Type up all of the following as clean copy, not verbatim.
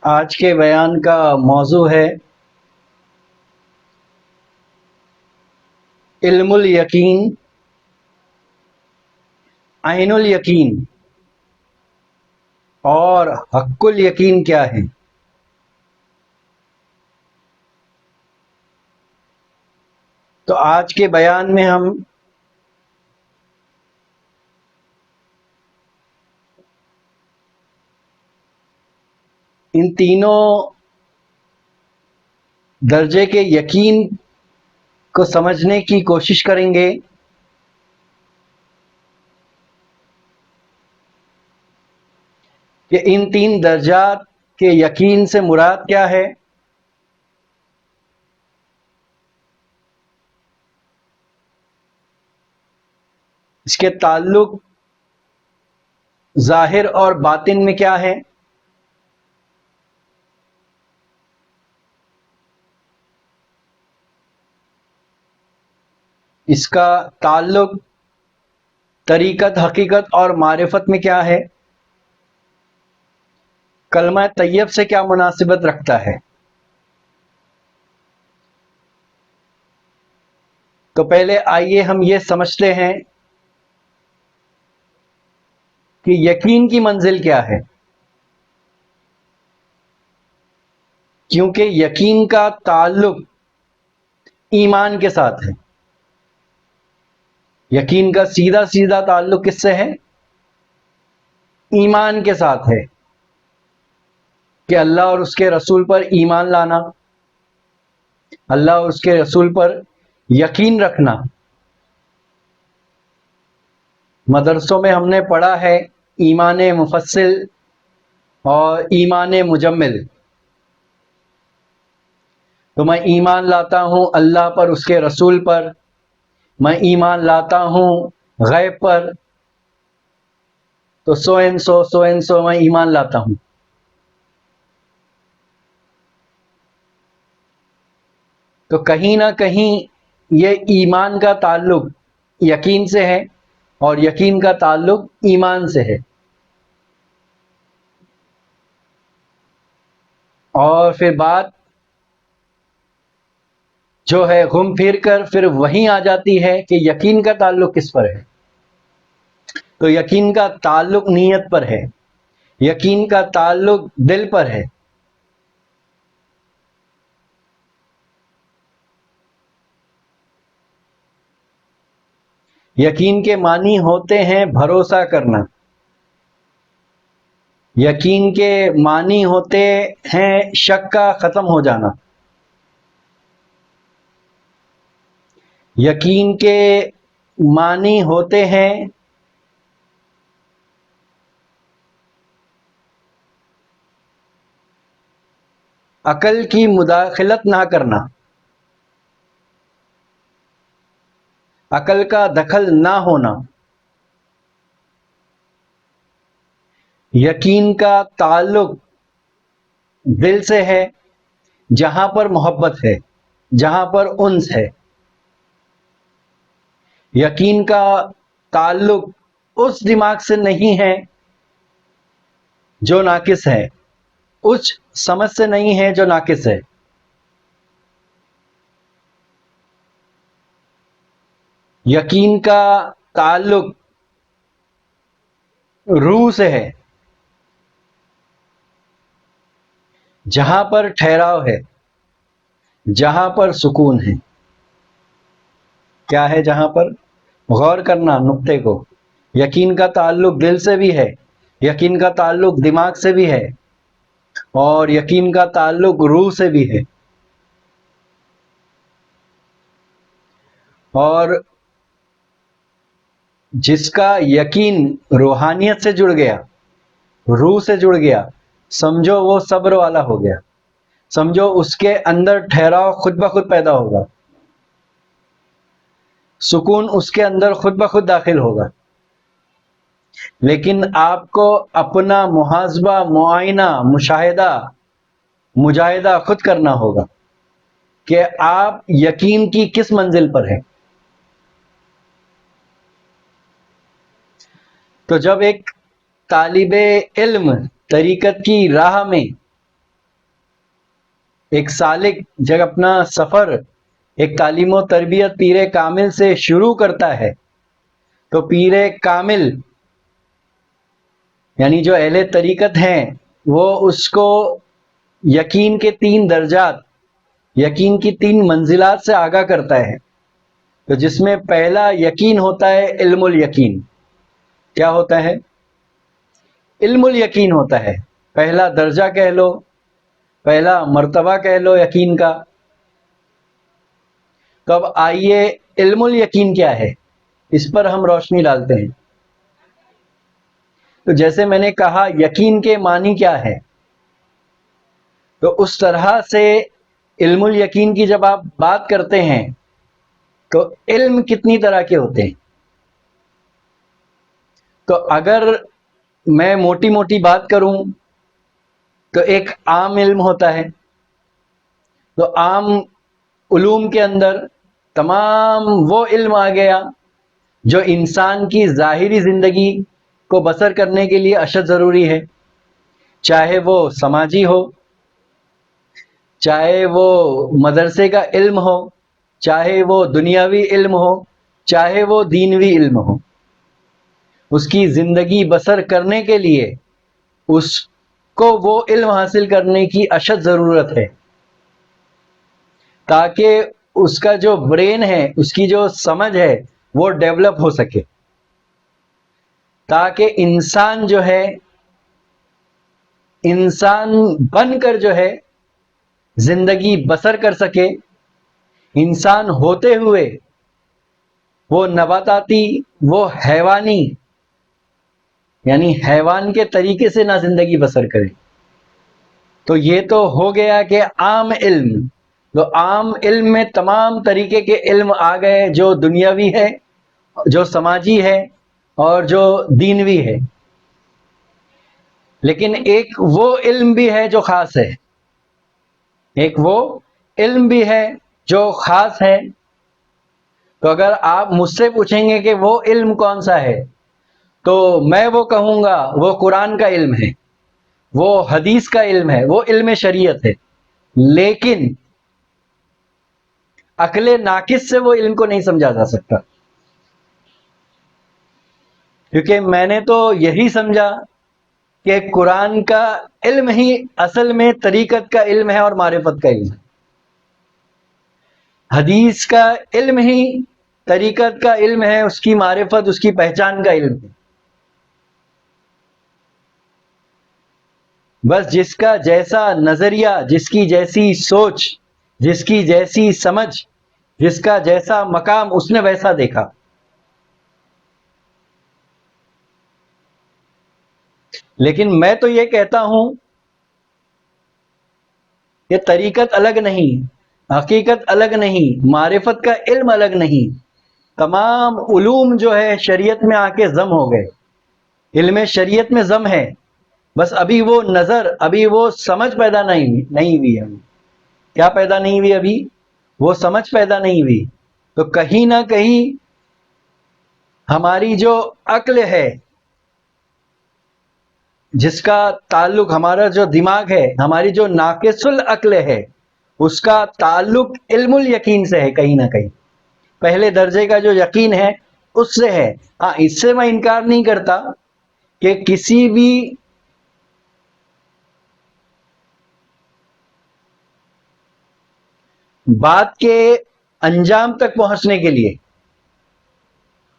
آج کے بیان کا موضوع ہے علم الیقین، عین الیقین اور حق الیقین کیا ہے۔ تو آج کے بیان میں ہم ان تینوں درجے کے یقین کو سمجھنے کی کوشش کریں گے کہ ان تین درجات کے یقین سے مراد کیا ہے، اس کے تعلق ظاہر اور باطن میں کیا ہے، اس کا تعلق طریقت، حقیقت اور معرفت میں کیا ہے، کلمہ طیب سے کیا مناسبت رکھتا ہے۔ تو پہلے آئیے ہم یہ سمجھتے ہیں کہ یقین کی منزل کیا ہے، کیونکہ یقین کا تعلق ایمان کے ساتھ ہے۔ یقین کا سیدھا سیدھا تعلق کس سے ہے؟ ایمان کے ساتھ ہے، کہ اللہ اور اس کے رسول پر ایمان لانا، اللہ اور اس کے رسول پر یقین رکھنا۔ مدرسوں میں ہم نے پڑھا ہے ایمان مفصل اور ایمان مجمل۔ تو میں ایمان لاتا ہوں اللہ پر، اس کے رسول پر، میں ایمان لاتا ہوں غیب پر، تو سو میں ایمان لاتا ہوں۔ تو کہیں نہ کہیں یہ ایمان کا تعلق یقین سے ہے اور یقین کا تعلق ایمان سے ہے، اور پھر بات جو ہے گھوم پھر کر پھر وہیں آ جاتی ہے کہ یقین کا تعلق کس پر ہے۔ تو یقین کا تعلق نیت پر ہے، یقین کا تعلق دل پر ہے۔ یقین کے معنی ہوتے ہیں بھروسہ کرنا، یقین کے معنی ہوتے ہیں شک کا ختم ہو جانا، یقین کے معنی ہوتے ہیں عقل کی مداخلت نہ کرنا، عقل کا دخل نہ ہونا۔ یقین کا تعلق دل سے ہے، جہاں پر محبت ہے، جہاں پر انس ہے۔ یقین کا تعلق اس دماغ سے نہیں ہے جو ناقص ہے، اس سمجھ سے نہیں ہے جو ناقص ہے۔ یقین کا تعلق روح سے ہے، جہاں پر ٹھہراؤ ہے، جہاں پر سکون ہے۔ کیا ہے جہاں پر؟ غور کرنا نقطے کو۔ یقین کا تعلق دل سے بھی ہے، یقین کا تعلق دماغ سے بھی ہے، اور یقین کا تعلق روح سے بھی ہے۔ اور جس کا یقین روحانیت سے جڑ گیا، روح سے جڑ گیا، سمجھو وہ صبر والا ہو گیا، سمجھو اس کے اندر ٹھہراؤ خود بخود پیدا ہوگا، سکون اس کے اندر خود بخود داخل ہوگا۔ لیکن آپ کو اپنا محاسبہ، معائنہ، مشاہدہ، مجاہدہ خود کرنا ہوگا کہ آپ یقین کی کس منزل پر ہیں۔ تو جب ایک طالب علم طریقت کی راہ میں ایک سالک جب اپنا سفر ایک تعلیم و تربیت پیر کامل سے شروع کرتا ہے تو پیر کامل یعنی جو اہل طریقت ہیں وہ اس کو یقین کے 3 درجات، یقین کی 3 منزلات سے آگاہ کرتا ہے. تو جس میں پہلا یقین ہوتا ہے علم الیقین. کیا ہوتا ہے؟ علم الیقین ہوتا ہے. پہلا درجہ کہہ لو، پہلا مرتبہ کہہ لو یقین کا. تو اب آئیے علم الیقین کیا ہے، اس پر ہم روشنی ڈالتے ہیں. تو جیسے میں نے کہا یقین کے معنی کیا ہے، تو اس طرح سے علم الیقین کی جب آپ بات کرتے ہیں تو علم کتنی طرح کے ہوتے ہیں. تو اگر میں موٹی موٹی بات کروں تو ایک عام علم ہوتا ہے. تو عام علوم کے اندر تمام وہ علم آ گیا جو انسان کی ظاہری زندگی کو بسر کرنے کے لیے اشد ضروری ہے، چاہے وہ سماجی ہو، چاہے وہ مدرسے کا علم ہو، چاہے وہ دنیاوی علم ہو، چاہے وہ دینوی علم ہو. اس کی زندگی بسر کرنے کے لیے اس کو وہ علم حاصل کرنے کی اشد ضرورت ہے تاکہ اس کا جو برین ہے، اس کی جو سمجھ ہے وہ ڈیولپ ہو سکے، تاکہ انسان جو ہے انسان بن کر جو ہے زندگی بسر کر سکے. انسان ہوتے ہوئے وہ نباتاتی، وہ حیوانی یعنی حیوان کے طریقے سے نہ زندگی بسر کرے. تو یہ تو ہو گیا کہ عام علم. تو عام علم میں تمام طریقے کے علم آ گئے جو دنیاوی ہے، جو سماجی ہے اور جو دینوی ہے. لیکن ایک وہ علم بھی ہے جو خاص ہے، ایک وہ علم بھی ہے جو خاص ہے. تو اگر آپ مجھ سے پوچھیں گے کہ وہ علم کون سا ہے تو میں وہ کہوں گا وہ قرآن کا علم ہے، وہ حدیث کا علم ہے، وہ علم شریعت ہے. لیکن عقل ناقص سے وہ علم کو نہیں سمجھا جا سکتا، کیونکہ میں نے تو یہی سمجھا کہ قرآن کا علم ہی اصل میں طریقت کا علم ہے اور معرفت کا علم ہے. حدیث کا علم ہی طریقت کا علم ہے، اس کی معرفت، اس کی پہچان کا علم ہے. بس جس کا جیسا نظریہ، جس کی جیسی سوچ، جس کی جیسی سمجھ، جس کا جیسا مقام، اس نے ویسا دیکھا. لیکن میں تو یہ کہتا ہوں کہ طریقت الگ نہیں، حقیقت الگ نہیں، معرفت کا علم الگ نہیں. تمام علوم جو ہے شریعت میں آ کے ضم ہو گئے. علم شریعت میں ضم ہے، بس ابھی وہ نظر، ابھی وہ سمجھ پیدا نہیں ہوئی. ابھی کیا پیدا نہیں ہوئی؟ ابھی وہ سمجھ پیدا نہیں ہوئی. تو کہیں نہ کہیں ہماری جو عقل ہے، جس کا تعلق، ہمارا جو دماغ ہے، ہماری جو ناقص العقل ہے، اس کا تعلق علم الیقین سے ہے. کہیں نہ کہیں پہلے درجے کا جو یقین ہے اس سے ہے. ہاں، اس سے میں انکار نہیں کرتا کہ کسی بھی بات کے انجام تک پہنچنے کے لیے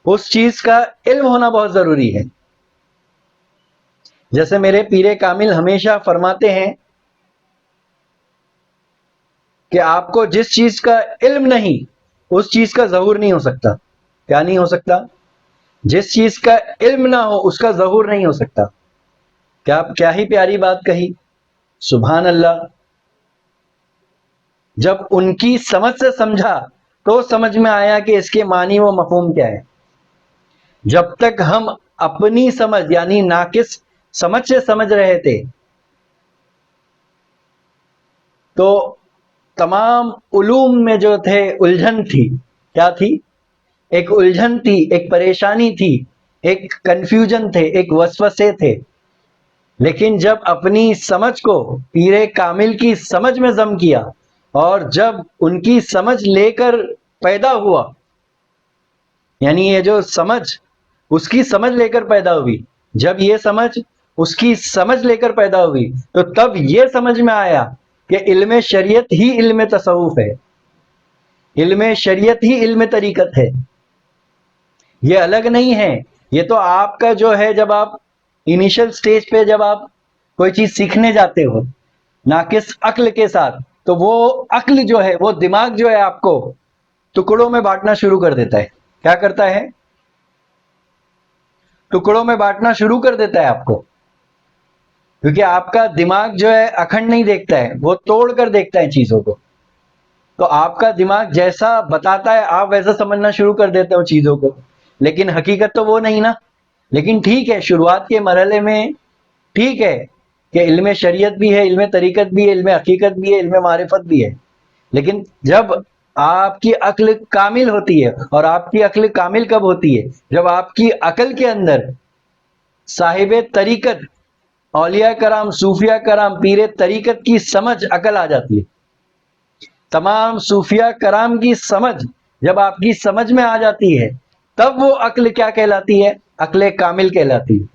اس چیز کا علم ہونا بہت ضروری ہے. جیسے میرے پیر کامل ہمیشہ فرماتے ہیں کہ آپ کو جس چیز کا علم نہیں اس چیز کا ظہور نہیں ہو سکتا. کیا نہیں ہو سکتا؟ جس چیز کا علم نہ ہو اس کا ظہور نہیں ہو سکتا. کیا ہی پیاری بات کہی، سبحان اللہ. جب ان کی سمجھ سے سمجھا تو سمجھ میں آیا کہ اس کے معنی و مفہوم کیا ہے. جب تک ہم اپنی سمجھ یعنی ناقص سمجھ سے سمجھ رہے تھے تو تمام علوم میں جو تھے الجھن تھی. کیا تھی؟ ایک الجھن تھی، ایک پریشانی تھی، ایک کنفیوژن تھے، ایک وسوسے تھے. لیکن جب اپنی سمجھ کو پیر کامل کی سمجھ میں ضم کیا اور جب ان کی سمجھ لے کر پیدا ہوا، یعنی یہ جو سمجھ اس کی سمجھ لے کر پیدا ہوئی، جب یہ سمجھ اس کی سمجھ لے کر پیدا ہوئی تو تب یہ سمجھ میں آیا کہ علم شریعت ہی علم تصوف ہے، علم شریعت ہی علم طریقت ہے، یہ الگ نہیں ہے۔ یہ تو آپ کا جو ہے، جب آپ انیشل سٹیج پہ جب آپ کوئی چیز سیکھنے جاتے ہو ناقص عقل کے ساتھ، تو وہ عقل جو ہے، وہ دماغ جو ہے آپ کو ٹکڑوں میں بانٹنا شروع کر دیتا ہے۔ کیا کرتا ہے؟ ٹکڑوں میں بانٹنا شروع کر دیتا ہے آپ کو، کیونکہ آپ کا دماغ جو ہے اکھنڈ نہیں دیکھتا ہے، وہ توڑ کر دیکھتا ہے چیزوں کو۔ تو آپ کا دماغ جیسا بتاتا ہے آپ ویسا سمجھنا شروع کر دیتے ہو چیزوں کو، لیکن حقیقت تو وہ نہیں نا۔ لیکن ٹھیک ہے، شروعات کے مرحلے میں ٹھیک ہے کہ علم شریعت بھی ہے، علم طریقت بھی ہے، علم حقیقت بھی ہے، علم معرفت بھی ہے، لیکن جب آپ کی عقل کامل ہوتی ہے، اور آپ کی عقل کامل کب ہوتی ہے؟ جب آپ کی عقل کے اندر صاحب طریقت، اولیاء کرام، صوفیاء کرام، پیر طریقت کی سمجھ عقل آ جاتی ہے۔ تمام صوفیاء کرام کی سمجھ جب آپ کی سمجھ میں آ جاتی ہے، تب وہ عقل کیا کہلاتی ہے؟ عقل کامل کہلاتی ہے،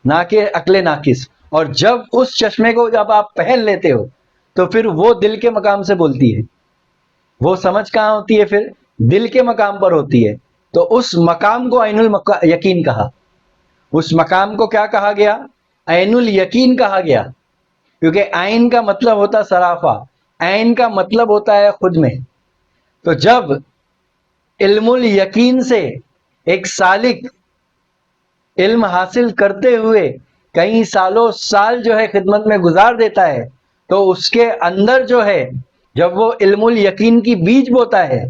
نہ کہ عقل ناقص۔ اور جب اس چشمے کو جب آپ پہن لیتے ہو تو پھر وہ دل کے مقام سے بولتی ہے۔ وہ سمجھ کہاں ہوتی ہے؟ پھر دل کے مقام پر ہوتی ہے۔ تو اس مقام کو عین الیقین کہا۔ اس مقام کو کیا کہا گیا؟ عین الیقین کہا گیا، کیونکہ عین کا مطلب ہوتا سرافہ، عین کا مطلب ہوتا ہے خود میں۔ تو جب علم الیقین سے ایک سالک علم حاصل کرتے ہوئے کئی سالوں سال جو ہے خدمت میں گزار دیتا ہے، تو اس کے اندر جو ہے جب وہ علم الیقین کی بیج بوتا ہے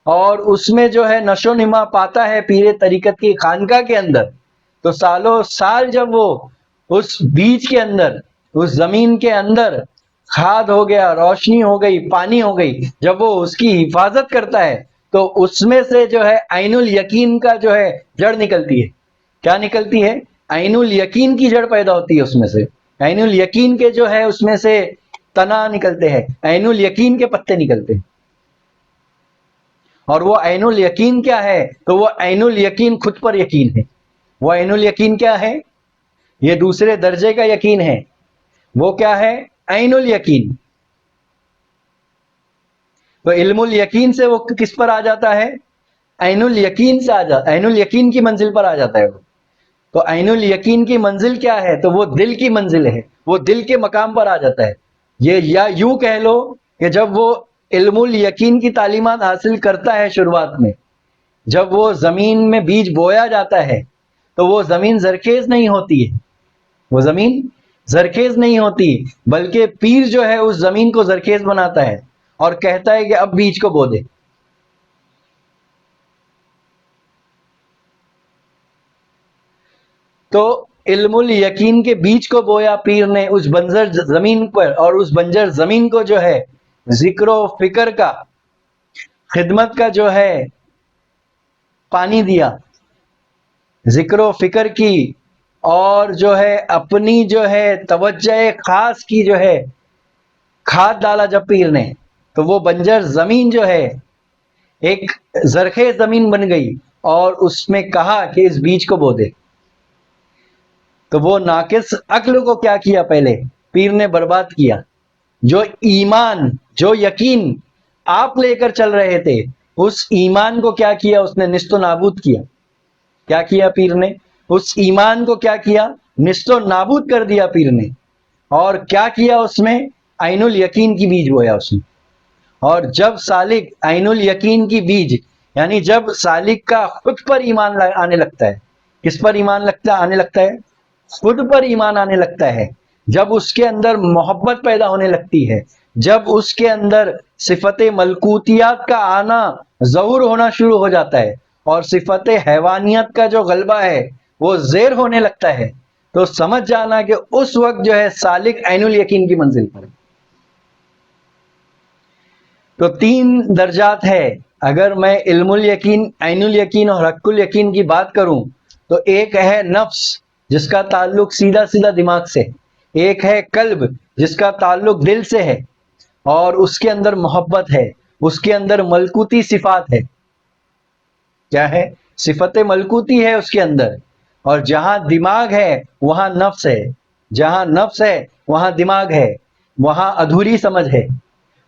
اور اس میں جو ہے نشو نما پاتا ہے پیر طریقت کی خانقاہ کے اندر، تو سالوں سال جب وہ اس بیج کے اندر، اس زمین کے اندر کھاد ہو گیا، روشنی ہو گئی، پانی ہو گئی، جب وہ اس کی حفاظت کرتا ہے تو اس میں سے جو ہے عین الیقین کا جو ہے جڑ نکلتی ہے۔ کیا نکلتی ہے؟ عین الیقین کی جڑ پیدا ہوتی ہے اس میں سے، عین الیقین کے جو ہے اس میں سے تنا نکلتے ہیں، عین الیقین کے پتے نکلتے ہیں۔ اور وہ عین الیقین کیا ہے؟ تو وہ عین الیقین خود پر یقین ہے۔ وہ عین الیقین کیا ہے؟ یہ دوسرے درجے کا یقین ہے۔ وہ کیا ہے؟ عین الیقین۔ تو علم الیقین سے وہ کس پر آ جاتا ہے؟ عین الیقین سے آ جاتا ہے، عین الیقین کی منزل پر آ جاتا ہے وہ۔ تو عین الیقین کی منزل کیا ہے؟ تو وہ دل کی منزل ہے، وہ دل کے مقام پر آ جاتا ہے۔ یہ یا یوں کہہ لو کہ جب وہ علم الیقین کی تعلیمات حاصل کرتا ہے شروعات میں، جب وہ زمین میں بیج بویا جاتا ہے تو وہ زمین زرخیز نہیں ہوتی ہے، وہ زمین زرخیز نہیں ہوتی، بلکہ پیر جو ہے اس زمین کو زرخیز بناتا ہے اور کہتا ہے کہ اب بیج کو بو دے۔ تو علم الیقین کے بیج کو بویا پیر نے اس بنجر زمین پر، اور اس بنجر زمین کو جو ہے ذکر و فکر کا، خدمت کا جو ہے پانی دیا، ذکر و فکر کی، اور جو ہے اپنی جو ہے توجہ خاص کی جو ہے کھاد ڈالا جب پیر نے، تو وہ بنجر زمین جو ہے ایک زرخیز زمین بن گئی، اور اس میں کہا کہ اس بیج کو بو دے۔ تو وہ ناقص عقل کو کیا کیا؟ پہلے پیر نے برباد کیا۔ جو ایمان، جو یقین آپ لے کر چل رہے تھے، اس ایمان کو کیا کیا؟ اس نے نیست و نابود کیا۔ کیا کیا پیر نے؟ اس ایمان کو کیا کیا؟ نیست و نابود کر دیا پیر نے۔ اور کیا کیا اس میں؟ عین الیقین کی بیج بویا اس نے۔ اور جب سالک عین الیقین کی بیج، یعنی جب سالک کا خود پر ایمان آنے لگتا ہے، کس پر ایمان آنے لگتا ہے؟ خود پر ایمان آنے لگتا ہے، جب اس کے اندر محبت پیدا ہونے لگتی ہے، جب اس کے اندر صفت ملکوتیات کا آنا، ظہور ہونا شروع ہو جاتا ہے، اور صفت حیوانیت کا جو غلبہ ہے وہ زیر ہونے لگتا ہے، تو سمجھ جانا کہ اس وقت جو ہے سالک عین الیقین کی منزل پر ہے۔ تو 3 درجات ہے۔ اگر میں علم الیقین، عین الیقین اور حق الیقین کی بات کروں تو ایک ہے نفس، جس کا تعلق سیدھا سیدھا دماغ سے، ایک ہے قلب جس کا تعلق دل سے ہے اور اس کے اندر محبت ہے، اس کے اندر ملکوتی صفات ہے. کیا ہے؟ صفت ملکوتی ہے اس کے اندر. اور جہاں دماغ ہے وہاں نفس ہے، جہاں نفس ہے وہاں دماغ ہے، وہاں ادھوری سمجھ ہے،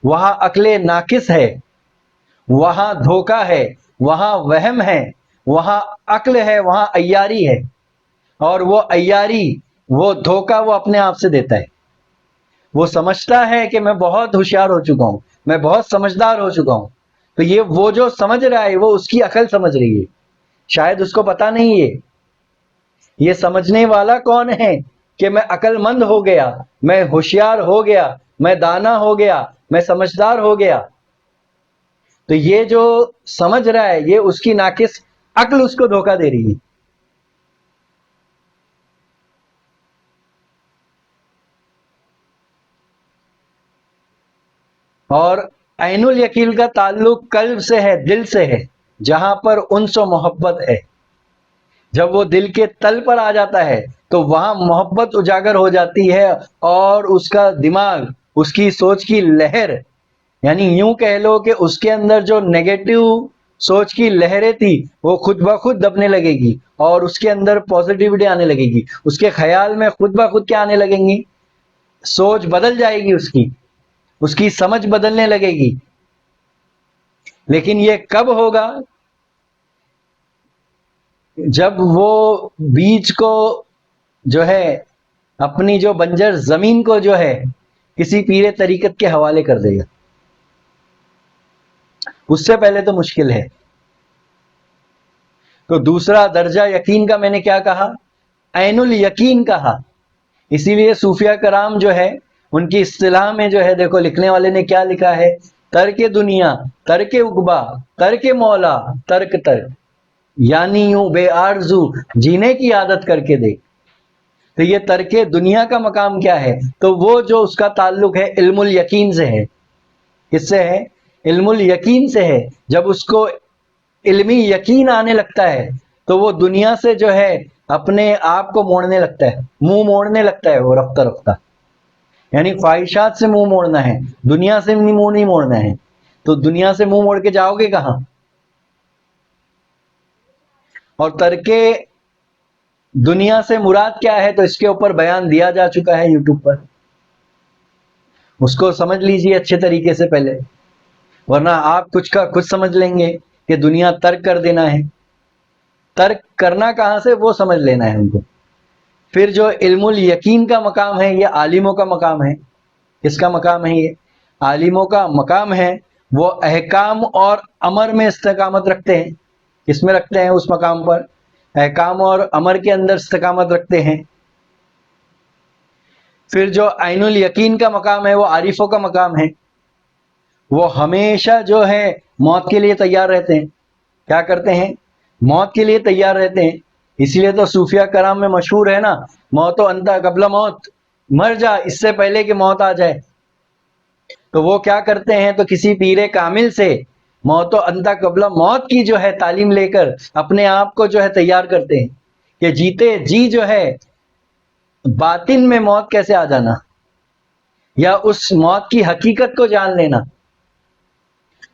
وہاں عقل ناقص ہے، وہاں دھوکہ ہے، وہاں وہم ہے، وہاں عقل ہے، وہاں عیاری ہے. اور وہ عیاری، وہ دھوکہ وہ اپنے آپ سے دیتا ہے. وہ سمجھتا ہے کہ میں بہت ہوشیار ہو چکا ہوں، میں بہت سمجھدار ہو چکا ہوں. تو یہ وہ جو سمجھ رہا ہے وہ اس کی عقل سمجھ رہی ہے، شاید اس کو پتا نہیں ہے یہ سمجھنے والا کون ہے کہ میں عقل مند ہو گیا، میں ہوشیار ہو گیا، میں دانا ہو گیا، میں سمجھدار ہو گیا. تو یہ جو سمجھ رہا ہے یہ اس کی ناقص عقل اس کو دھوکہ دے رہی ہے. اور عین الیقین کا تعلق قلب سے ہے، دل سے ہے، جہاں پر انس و محبت ہے. جب وہ دل کے تل پر آ جاتا ہے تو وہاں محبت اجاگر ہو جاتی ہے، اور اس کا دماغ، اس کی سوچ کی لہر، یعنی یوں کہہ لو کہ اس کے اندر جو نیگیٹو سوچ کی لہریں تھی وہ خود بخود دبنے لگے گی، اور اس کے اندر پازیٹیوٹی آنے لگے گی. اس کے خیال میں خود بخود کیا آنے لگیں گی؟ سوچ بدل جائے گی، اس کی سمجھ بدلنے لگے گی. لیکن یہ کب ہوگا؟ جب وہ بیج کو جو ہے، اپنی جو بنجر زمین کو جو ہے کسی پیر طریقت کے حوالے کر دے گا. اس سے پہلے تو مشکل ہے. تو دوسرا درجہ یقین کا میں نے کیا کہا؟ عین الیقین کہا. اسی لیے صوفیہ کرام جو ہے ان کی اصطلاح میں جو ہے، دیکھو لکھنے والے نے کیا لکھا ہے: ترک دنیا، ترک عقبا، ترک مولا، ترک ترک. یعنی یوں بے آرزو جینے کی عادت کر کے دے. تو یہ ترک دنیا کا مقام کیا ہے؟ تو وہ جو اس کا تعلق ہے علم الیقین سے ہے. کس سے ہے؟ علم الیقین سے ہے. جب اس کو علمی یقین آنے لگتا ہے تو وہ دنیا سے جو ہے اپنے آپ کو موڑنے لگتا ہے، منہ موڑنے لگتا ہے وہ رفتہ رفتہ. یعنی خواہشات سے منہ موڑنا ہے، دنیا سے منہ نہیں موڑنا ہے. تو دنیا سے منہ موڑ کے جاؤ گے کہاں؟ اور ترک دنیا سے مراد کیا ہے تو اس کے اوپر بیان دیا جا چکا ہے یوٹیوب پر. اس کو سمجھ لیجیے اچھے طریقے سے پہلے، ورنہ آپ کچھ کا کچھ سمجھ لیں گے کہ دنیا ترک کر دینا ہے. ترک کرنا کہاں سے وہ سمجھ لینا ہے ان کو. پھر جو علم الیقین کا مقام ہے یہ عالموں کا مقام ہے. کس کا مقام ہے؟ یہ عالموں کا مقام ہے. وہ احکام اور امر میں استقامت رکھتے ہیں. کس میں رکھتے ہیں؟ اس مقام پر احکام اور امر کے اندر استقامت رکھتے ہیں. پھر جو عین الیقین کا مقام ہے وہ عارفوں کا مقام ہے. وہ ہمیشہ جو ہے موت کے لیے تیار رہتے ہیں. کیا کرتے ہیں؟ موت کے لیے تیار رہتے ہیں. اسی لیے تو صوفیہ کرام میں مشہور ہے نا: موت و انتا قبل موت، مر جا اس سے پہلے کہ موت آ جائے. تو وہ کیا کرتے ہیں؟ تو کسی پیر کامل سے موت و انتا قبل موت کی جو ہے تعلیم لے کر اپنے آپ کو جو ہے تیار کرتے ہیں کہ جیتے جی جو ہے باطن میں موت کیسے آ جانا، یا اس موت کی حقیقت کو جان لینا.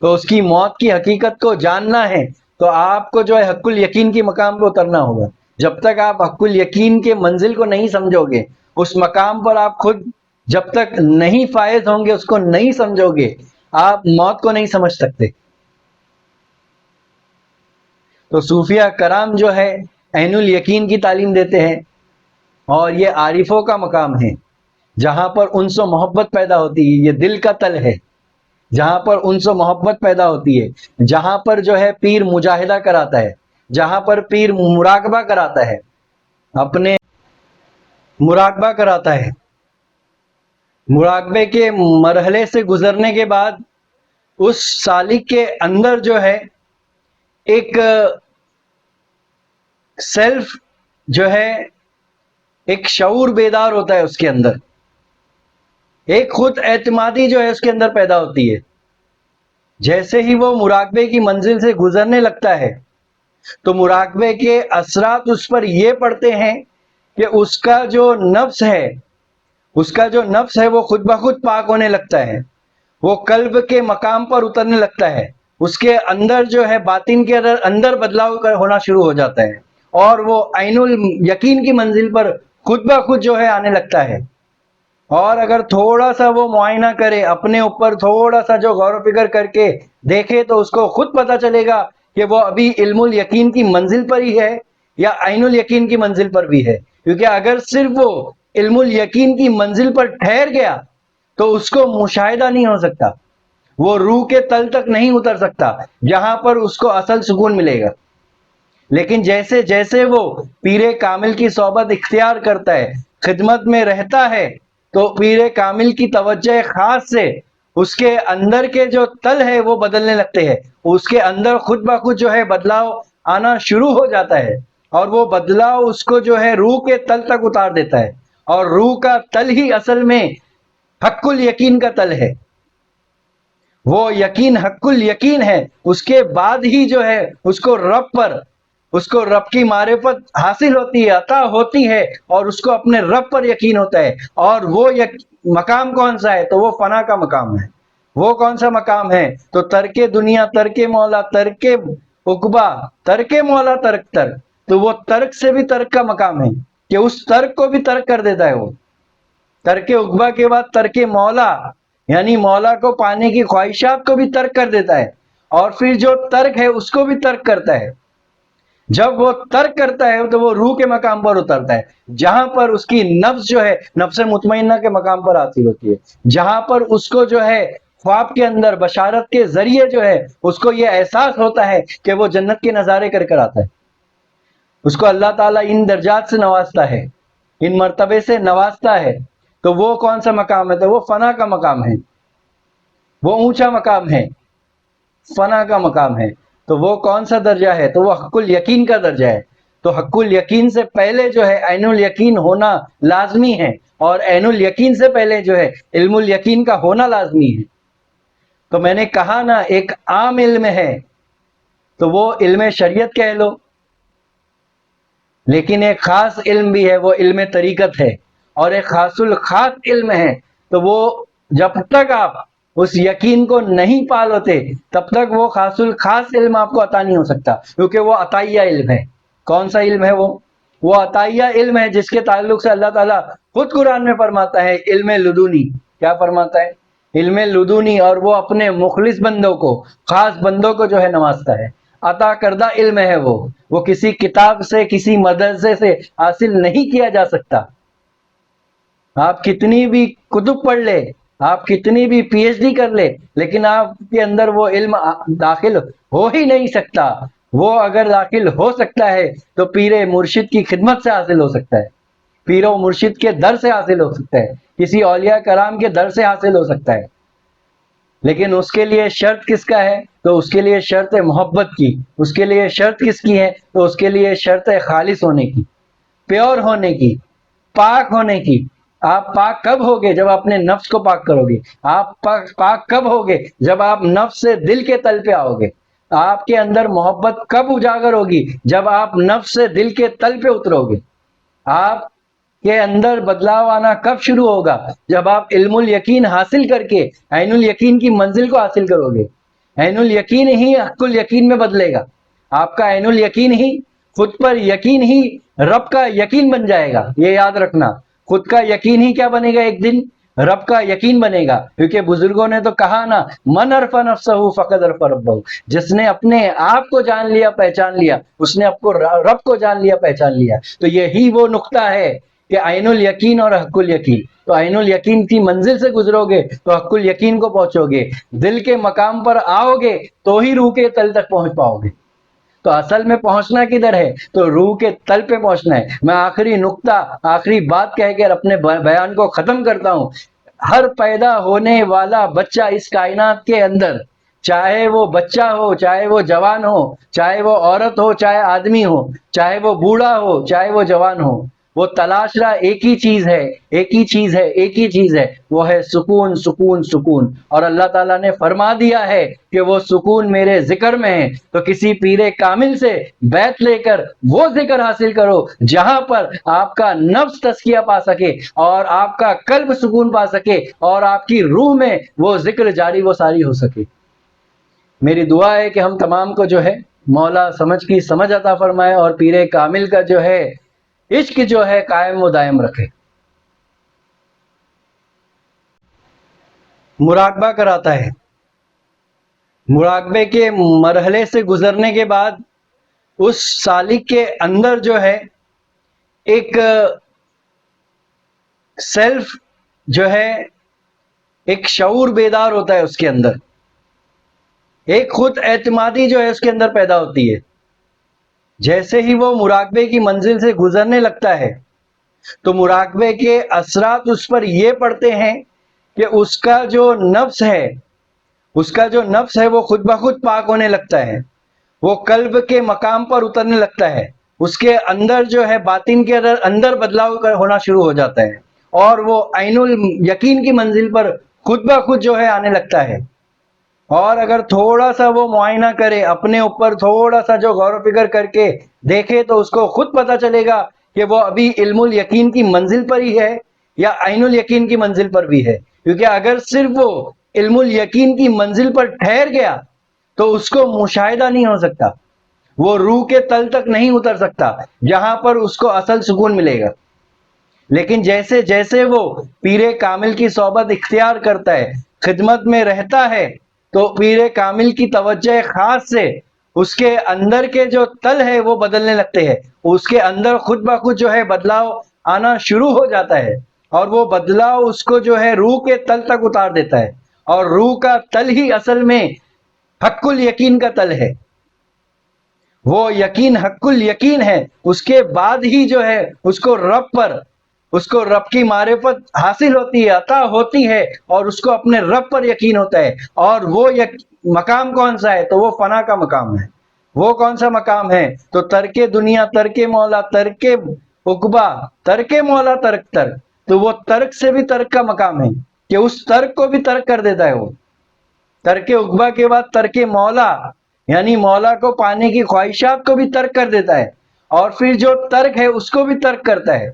تو اس کی موت کی حقیقت کو جاننا ہے تو آپ کو جو ہے حق الیقین کی مقام پہ اترنا ہوگا. جب تک آپ حق الیقین کے منزل کو نہیں سمجھو گے، اس مقام پر آپ خود جب تک نہیں فائز ہوں گے، اس کو نہیں سمجھو گے، آپ موت کو نہیں سمجھ سکتے. تو صوفیہ کرام جو ہے عین الیقین کی تعلیم دیتے ہیں، اور یہ عارفوں کا مقام ہے جہاں پر انس و محبت پیدا ہوتی ہے. یہ دل کا تل ہے جہاں پر انس و محبت پیدا ہوتی ہے، جہاں پر جو ہے پیر مجاہدہ کراتا ہے، جہاں پر پیر مراقبہ کراتا ہے، اپنے مراقبہ کراتا ہے. مراقبے کے مرحلے سے گزرنے کے بعد اس سالک کے اندر جو ہے ایک سیلف جو ہے، ایک شعور بیدار ہوتا ہے اس کے اندر، ایک خود اعتمادی جو ہے اس کے اندر پیدا ہوتی ہے. جیسے ہی وہ مراقبے کی منزل سے گزرنے لگتا ہے تو مراقبے کے اثرات اس پر یہ پڑتے ہیں کہ اس کا جو نفس ہے اس کا جو نفس ہے وہ خود بخود پاک ہونے لگتا ہے، وہ قلب کے مقام پر اترنے لگتا ہے، اس کے اندر جو ہے باطن کے اندر بدلاؤ ہونا شروع ہو جاتا ہے، اور وہ عین الیقین کی منزل پر خود بخود جو ہے آنے لگتا ہے۔ اور اگر تھوڑا سا وہ معائنہ کرے اپنے اوپر، تھوڑا سا جو غور و فکر کر کے دیکھے، تو اس کو خود پتا چلے گا کہ وہ ابھی علم الیقین کی منزل پر ہی ہے یا عین الیقین کی منزل پر بھی ہے۔ کیونکہ اگر صرف وہ علم الیقین کی منزل پر ٹھہر گیا تو اس کو مشاہدہ نہیں ہو سکتا، وہ روح کے تل تک نہیں اتر سکتا جہاں پر اس کو اصل سکون ملے گا۔ لیکن جیسے جیسے وہ پیر کامل کی صحبت اختیار کرتا ہے، خدمت میں رہتا ہے، تو پیر کامل کی توجہ خاص سے اس کے اندر کے جو تل ہے وہ بدلنے لگتے ہیں، اس کے اندر خود بخود جو ہے بدلاؤ آنا شروع ہو جاتا ہے، اور وہ بدلاؤ اس کو جو ہے روح کے تل تک اتار دیتا ہے، اور روح کا تل ہی اصل میں حق الیقین کا تل ہے، وہ یقین حق الیقین ہے۔ اس کے بعد ہی جو ہے اس کو رب کی معرفت حاصل ہوتی ہے، عطا ہوتی ہے، اور اس کو اپنے رب پر یقین ہوتا ہے۔ اور وہ مقام کون سا ہے؟ تو وہ فنا کا مقام ہے۔ وہ کون سا مقام ہے؟ تو ترک دنیا، ترک مولا، ترک عقبہ، ترک مولا، ترک تو وہ ترک سے بھی ترک کا مقام ہے کہ اس ترک کو بھی ترک کر دیتا ہے۔ وہ ترک عقبہ کے بعد ترک مولا، یعنی مولا کو پانے کی خواہشات کو بھی ترک کر دیتا ہے، اور پھر جو ترک ہے اس کو بھی ترک کرتا ہے۔ جب وہ ترک کرتا ہے تو وہ روح کے مقام پر اترتا ہے، جہاں پر اس کی نفس جو ہے نفس مطمئنہ کے مقام پر حاصل ہوتی ہے، جہاں پر اس کو جو ہے خواب کے اندر بشارت کے ذریعے جو ہے اس کو یہ احساس ہوتا ہے کہ وہ جنت کے نظارے کر کر آتا ہے۔ اس کو اللہ تعالیٰ ان درجات سے نوازتا ہے، ان مرتبے سے نوازتا ہے۔ تو وہ کون سا مقام ہے؟ تو وہ فنا کا مقام ہے، وہ اونچا مقام ہے، فنا کا مقام ہے۔ تو وہ کون سا درجہ ہے؟ تو وہ حق الیقین کا درجہ ہے۔ تو حق الیقین سے پہلے جو ہے عین الیقین ہونا لازمی ہے، اور عین الیقین سے پہلے جو ہے علم الیقین کا ہونا لازمی ہے۔ تو میں نے کہا نا، ایک عام علم ہے تو وہ علم شریعت کہہ لو، لیکن ایک خاص علم بھی ہے، وہ علم طریقت ہے، اور ایک خاص الخاص علم ہے۔ تو وہ جب تک آپ اس یقین کو نہیں پالوتے تب تک وہ خاص الخاص علم آپ کو عطا نہیں ہو سکتا، کیونکہ وہ عطائیہ علم ہے۔ کون سا علم ہے وہ عطائیہ علم ہے، جس کے تعلق سے اللہ تعالیٰ خود قرآن میں فرماتا ہے علم لدنی۔ کیا فرماتا ہے؟ علم لدنی۔ اور وہ اپنے مخلص بندوں کو، خاص بندوں کو جو ہے نوازتا ہے، عطا کردہ علم ہے۔ وہ کسی کتاب سے، کسی مدرسے سے حاصل نہیں کیا جا سکتا۔ آپ کتنی بھی کتب پڑھ لے، آپ کتنی بھی پی ایچ ڈی کر لے، لیکن آپ کے اندر وہ علم داخل ہو ہی نہیں سکتا۔ وہ اگر داخل ہو سکتا ہے تو پیر مرشد کی خدمت سے حاصل ہو سکتا ہے، پیر و مرشد کے در سے حاصل ہو سکتا ہے، کسی اولیاء کرام کے در سے حاصل ہو سکتا ہے۔ لیکن اس کے لیے شرط کس کا ہے؟ تو اس کے لیے شرط ہے محبت کی۔ اس کے لیے شرط کس کی ہے؟ تو اس کے لیے شرط ہے خالص ہونے کی، پیور ہونے کی، پاک ہونے کی۔ آپ پاک کب ہوگے؟ جب اپنے نفس کو پاک کرو گے۔ آپ پاک کب ہوگے؟ جب آپ نفس سے دل کے تل پہ آؤ گے۔ آپ کے اندر محبت کب اجاگر ہوگی؟ جب آپ نفس سے دل کے تل پہ اترو گے۔ آپ کے اندر بدلاؤ آنا کب شروع ہوگا؟ جب آپ علم الیقین حاصل کر کے عین الیقین کی منزل کو حاصل کرو گے۔ عین الیقین ہی حق الیقین میں بدلے گا۔ آپ کا عین الیقین ہی، خود پر یقین ہی رب کا یقین بن جائے گا۔ یہ یاد رکھنا، خود کا یقین ہی کیا بنے گا؟ ایک دن رب کا یقین بنے گا۔ کیونکہ بزرگوں نے تو کہا نا، من عرف نفسہ فقد عرف ربہ، جس نے اپنے آپ کو جان لیا، پہچان لیا، اس نے آپ کو رب کو جان لیا، پہچان لیا۔ تو یہی وہ نقطہ ہے کہ عین الیقین اور حق الیقین۔ تو عین الیقین کی منزل سے گزرو گے تو حق الیقین کو پہنچو گے، دل کے مقام پر آؤ گے تو ہی روح کے تل تک پہنچ پاؤ گے۔ تو اصل میں پہنچنا کدھر ہے؟ تو روح کے تل پہ پہنچنا ہے۔ میں آخری نقطہ، آخری بات کہہ کر اپنے بیان کو ختم کرتا ہوں۔ ہر پیدا ہونے والا بچہ اس کائنات کے اندر، چاہے وہ بچہ ہو، چاہے وہ جوان ہو، چاہے وہ عورت ہو، چاہے آدمی ہو، چاہے وہ بوڑھا ہو، چاہے وہ جوان ہو، وہ تلاش رہا ایک ہی چیز ہے، ایک ہی چیز ہے، ایک ہی چیز ہے، وہ ہے سکون، سکون، سکون۔ اور اللہ تعالیٰ نے فرما دیا ہے کہ وہ سکون میرے ذکر میں ہے۔ تو کسی پیر کامل سے بیعت لے کر وہ ذکر حاصل کرو جہاں پر آپ کا نفس تزکیہ پا سکے اور آپ کا قلب سکون پا سکے اور آپ کی روح میں وہ ذکر جاری و ساری ہو سکے۔ میری دعا ہے کہ ہم تمام کو جو ہے مولا سمجھ کی سمجھ عطا فرمائے اور پیر کامل کا جو ہے عشق جو ہے قائم و دائم رکھے۔ مراقبہ کراتا ہے۔ مراقبے کے مرحلے سے گزرنے کے بعد اس سالک کے اندر جو ہے ایک سیلف جو ہے، ایک شعور بیدار ہوتا ہے اس کے اندر، ایک خود اعتمادی جو ہے اس کے اندر پیدا ہوتی ہے۔ جیسے ہی وہ مراقبے کی منزل سے گزرنے لگتا ہے تو مراقبے کے اثرات اس پر یہ پڑتے ہیں کہ اس کا جو نفس ہے وہ خود بخود پاک ہونے لگتا ہے، وہ قلب کے مقام پر اترنے لگتا ہے، اس کے اندر جو ہے باطن کے اندر بدلاؤ ہونا شروع ہو جاتا ہے اور وہ عین الیقین کی منزل پر خود بخود جو ہے آنے لگتا ہے۔ اور اگر تھوڑا سا وہ معائنہ کرے اپنے اوپر، تھوڑا سا جو غور و فکر کر کے دیکھے تو اس کو خود پتہ چلے گا کہ وہ ابھی علم الیقین کی منزل پر ہی ہے یا عین الیقین کی منزل پر بھی ہے۔ کیونکہ اگر صرف وہ علم الیقین کی منزل پر ٹھہر گیا تو اس کو مشاہدہ نہیں ہو سکتا، وہ روح کے تل تک نہیں اتر سکتا جہاں پر اس کو اصل سکون ملے گا۔ لیکن جیسے جیسے وہ پیر کامل کی صحبت اختیار کرتا ہے، خدمت میں رہتا ہے، تو پیر کامل کی توجہ خاص سے اس کے اندر کے جو تل ہے وہ بدلنے لگتے ہیں، اس کے اندر خود بخود جو ہے بدلاؤ آنا شروع ہو جاتا ہے اور وہ بدلاؤ اس کو جو ہے روح کے تل تک اتار دیتا ہے، اور روح کا تل ہی اصل میں حق الیقین کا تل ہے۔ وہ یقین حق الیقین ہے، اس کے بعد ہی جو ہے اس کو رب کی معرفت حاصل ہوتی ہے، عطا ہوتی ہے، اور اس کو اپنے رب پر یقین ہوتا ہے۔ اور وہ مقام کون سا ہے؟ تو وہ فنا کا مقام ہے۔ وہ کون سا مقام ہے؟ تو ترک دنیا، ترک مولا، ترک عقبہ، ترک مولا، ترک تو وہ ترک سے بھی ترک کا مقام ہے کہ اس ترک کو بھی ترک کر دیتا ہے۔ وہ ترک عقبہ کے بعد ترک مولا، یعنی مولا کو پانے کی خواہشات کو بھی ترک کر دیتا ہے، اور پھر جو ترک ہے اس کو بھی ترک کرتا ہے۔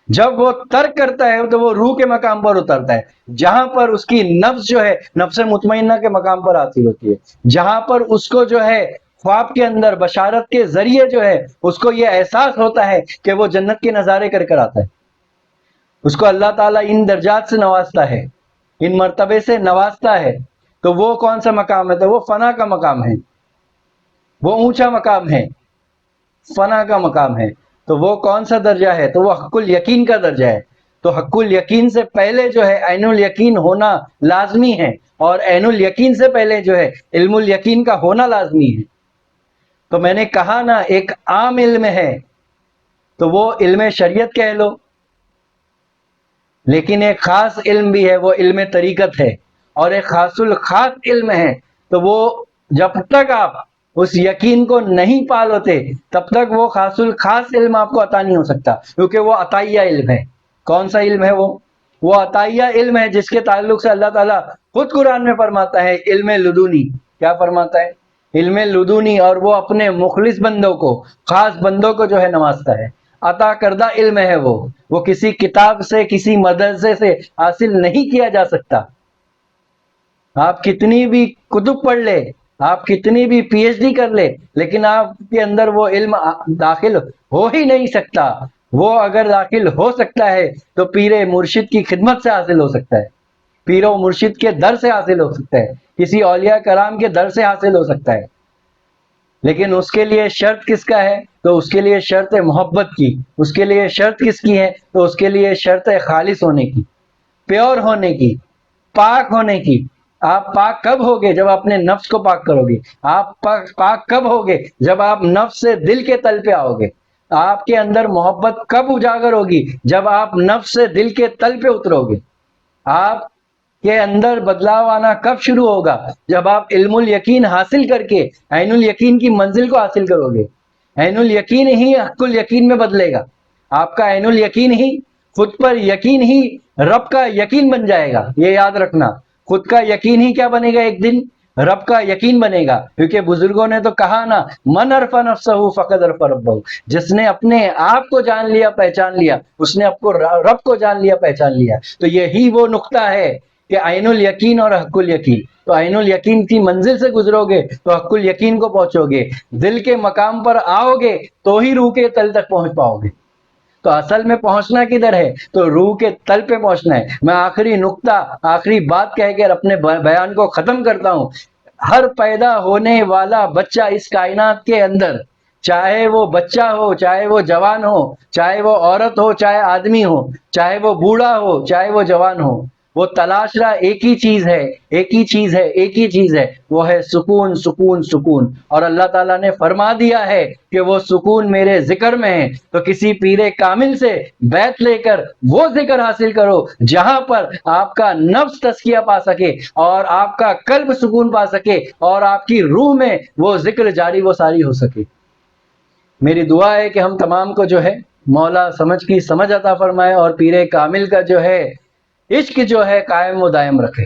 جب وہ ترک کرتا ہے تو وہ روح کے مقام پر اترتا ہے، جہاں پر اس کی نفس جو ہے نفس مطمئنہ کے مقام پر حاصل ہوتی ہے، جہاں پر اس کو جو ہے خواب کے اندر بشارت کے ذریعے جو ہے اس کو یہ احساس ہوتا ہے کہ وہ جنت کے نظارے کر کر آتا ہے۔ اس کو اللہ تعالیٰ ان درجات سے نوازتا ہے، ان مرتبے سے نوازتا ہے۔ تو وہ کون سا مقام ہے؟ تو وہ فنا کا مقام ہے، وہ اونچا مقام ہے، فنا کا مقام ہے۔ تو وہ کون سا درجہ ہے؟ تو وہ حق الیقین کا درجہ ہے۔ تو حق الیقین سے پہلے جو ہے عین الیقین ہونا لازمی ہے، اور عین الیقین سے پہلے جو ہے علم الیقین کا ہونا لازمی ہے۔ تو میں نے کہا نا، ایک عام علم ہے تو وہ علم شریعت کہہ لو، لیکن ایک خاص علم بھی ہے، وہ علم طریقت ہے، اور ایک خاص الخاص علم ہے۔ تو وہ جب تک آپ اس یقین کو نہیں پال ہوتے تب تک وہ خاص الخاص علم آپ کو عطا نہیں ہو سکتا، کیونکہ وہ عطائیہ علم ہے۔ کون سا علم ہے وہ عطائیہ علم ہے جس کے تعلق سے اللہ تعالیٰ خود قرآن میں فرماتا ہے علم لدنی۔ کیا فرماتا ہے؟ علم لدنی۔ اور وہ اپنے مخلص بندوں کو، خاص بندوں کو جو ہے نوازتا ہے، عطا کردہ علم ہے۔ وہ کسی کتاب سے، کسی مدرسے سے حاصل نہیں کیا جا سکتا۔ آپ کتنی بھی کتب پڑھ لے، آپ کتنی بھی پی ایچ ڈی کر لے، لیکن آپ کے اندر وہ علم داخل ہو ہی نہیں سکتا۔ وہ اگر داخل ہو سکتا ہے تو پیر مرشد کی خدمت سے حاصل ہو سکتا ہے، پیر و مرشد کے در سے حاصل ہو سکتا ہے، کسی اولیاء کرام کے در سے حاصل ہو سکتا ہے۔ لیکن اس کے لیے شرط کس کا ہے؟ تو اس کے لیے شرط ہے محبت کی۔ اس کے لیے شرط کس کی ہے؟ تو اس کے لیے شرط ہے خالص ہونے کی، پیور ہونے کی، پاک ہونے کی۔ آپ پاک کب ہوگے؟ جب اپنے نفس کو پاک کرو گے۔ آپ پاک کب ہوگے؟ جب آپ نفس سے دل کے تل پہ آؤ گے۔ آپ کے اندر محبت کب اجاگر ہوگی؟ جب آپ نفس سے دل کے تل پہ اترو گے۔ آپ کے اندر بدلاؤ آنا کب شروع ہوگا؟ جب آپ علم الیقین حاصل کر کے عین الیقین کی منزل کو حاصل کرو گے۔ عین الیقین ہی حق الیقین میں بدلے گا۔ آپ کا عین الیقین ہی، خود پر یقین ہی رب کا یقین بن جائے گا. یہ یاد رکھنا، خود کا یقین ہی کیا بنے گا؟ ایک دن رب کا یقین بنے گا. کیونکہ بزرگوں نے تو کہا نا، من عرف نفسہ فقد عرف ربہ، جس نے اپنے آپ کو جان لیا، پہچان لیا، اس نے آپ کو رب کو جان لیا، پہچان لیا. تو یہی وہ نقطہ ہے کہ عین الیقین اور حق الیقین. تو عین الیقین کی منزل سے گزرو گے تو حق الیقین کو پہنچو گے. دل کے مقام پر آؤ گے تو ہی روح کے تل تک پہنچ پاؤ گے. تو اصل میں پہنچنا کدھر ہے؟ تو روح کے تل پہ پہنچنا ہے. میں آخری نقطہ، آخری بات کہہ کے اپنے بیان کو ختم کرتا ہوں. ہر پیدا ہونے والا بچہ اس کائنات کے اندر، چاہے وہ بچہ ہو، چاہے وہ جوان ہو، چاہے وہ عورت ہو، چاہے آدمی ہو، چاہے وہ بوڑھا ہو، چاہے وہ جوان ہو، وہ تلاش رہا ایک ہی چیز ہے، ایک ہی چیز ہے، ایک ہی چیز ہے، وہ ہے سکون، سکون، سکون. اور اللہ تعالیٰ نے فرما دیا ہے کہ وہ سکون میرے ذکر میں ہے. تو کسی پیر کامل سے بیعت لے کر وہ ذکر حاصل کرو جہاں پر آپ کا نفس تزکیہ پا سکے اور آپ کا قلب سکون پا سکے اور آپ کی روح میں وہ ذکر جاری و ساری ہو سکے. میری دعا ہے کہ ہم تمام کو جو ہے مولا سمجھ کی سمجھ عطا فرمائے اور پیر کامل کا جو ہے عشق جو ہے قائم و دائم رکھے.